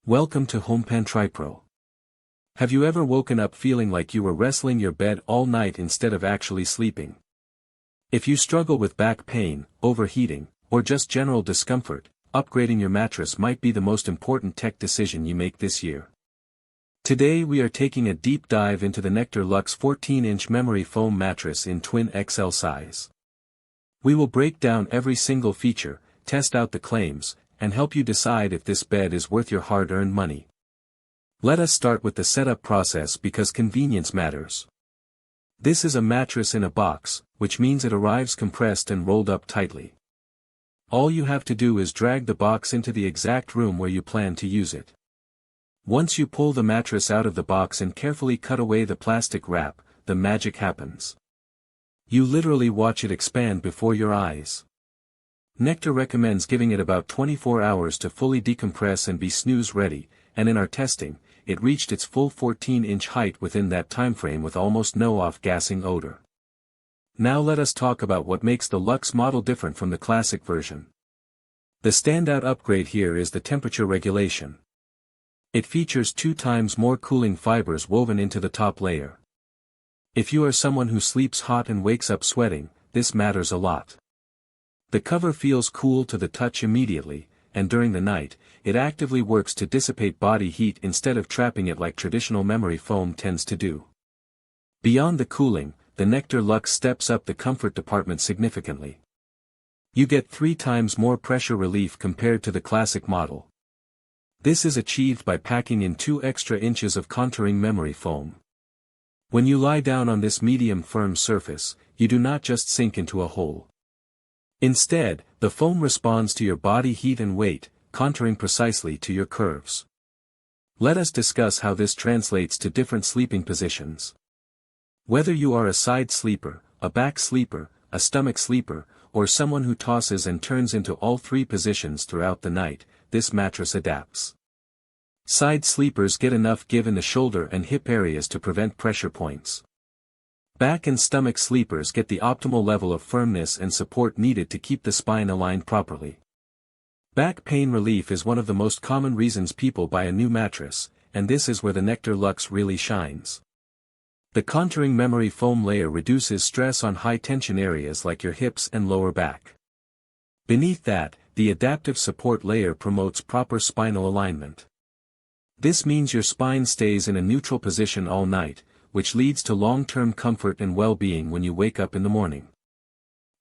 Welcome to HomePan Pro. Have you ever woken up feeling like you were wrestling your bed all night instead of actually sleeping? If you struggle with back pain, overheating, or just general discomfort, upgrading your mattress might be the most important tech decision you make this year. Today we are taking a deep dive into the Nectar Luxe 14-inch memory foam mattress in twin XL size. We will break down every single feature, test out the claims, and help you decide if this bed is worth your hard-earned money. Let us start with the setup process because convenience matters. This is a mattress in a box, which means it arrives compressed and rolled up tightly. All you have to do is drag the box into the exact room where you plan to use it. Once you pull the mattress out of the box and carefully cut away the plastic wrap, the magic happens. You literally watch it expand before your eyes. Nectar recommends giving it about 24 hours to fully decompress and be snooze-ready, and in our testing, it reached its full 14-inch height within that timeframe with almost no off-gassing odor. Now let us talk about what makes the Luxe model different from the classic version. The standout upgrade here is the temperature regulation. It features 2 times more cooling fibers woven into the top layer. If you are someone who sleeps hot and wakes up sweating, this matters a lot. The cover feels cool to the touch immediately, and during the night, it actively works to dissipate body heat instead of trapping it like traditional memory foam tends to do. Beyond the cooling, the Nectar Luxe steps up the comfort department significantly. You get 3 times more pressure relief compared to the classic model. This is achieved by packing in 2 extra inches of contouring memory foam. When you lie down on this medium firm surface, you do not just sink into a hole. Instead, the foam responds to your body heat and weight, contouring precisely to your curves. Let us discuss how this translates to different sleeping positions. Whether you are a side sleeper, a back sleeper, a stomach sleeper, or someone who tosses and turns into all 3 positions throughout the night, this mattress adapts. Side sleepers get enough give in the shoulder and hip areas to prevent pressure points. Back and stomach sleepers get the optimal level of firmness and support needed to keep the spine aligned properly. Back pain relief is one of the most common reasons people buy a new mattress, and this is where the Nectar Luxe really shines. The contouring memory foam layer reduces stress on high-tension areas like your hips and lower back. Beneath that, the adaptive support layer promotes proper spinal alignment. This means your spine stays in a neutral position all night, which leads to long-term comfort and well-being when you wake up in the morning.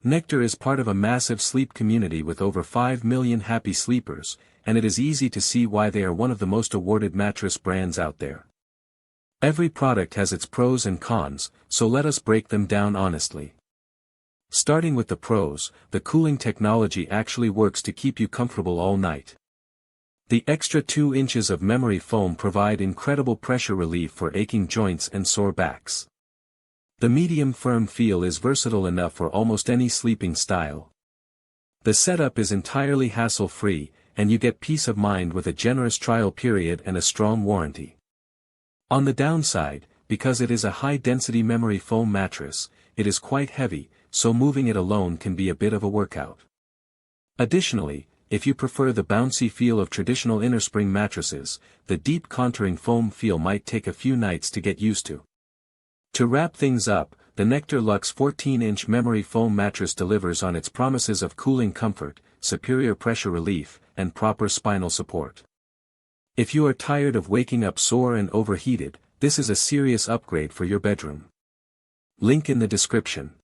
Nectar is part of a massive sleep community with over 5 million happy sleepers, and it is easy to see why they are one of the most awarded mattress brands out there. Every product has its pros and cons, so let us break them down honestly. Starting with the pros, the cooling technology actually works to keep you comfortable all night. The extra 2 inches of memory foam provide incredible pressure relief for aching joints and sore backs. The medium firm feel is versatile enough for almost any sleeping style. The setup is entirely hassle-free, and you get peace of mind with a generous trial period and a strong warranty. On the downside, because it is a high-density memory foam mattress, it is quite heavy, so moving it alone can be a bit of a workout. Additionally, if you prefer the bouncy feel of traditional innerspring mattresses, the deep contouring foam feel might take a few nights to get used to. To wrap things up, the Nectar Luxe 14-inch memory foam mattress delivers on its promises of cooling comfort, superior pressure relief, and proper spinal support. If you are tired of waking up sore and overheated, this is a serious upgrade for your bedroom. Link in the description.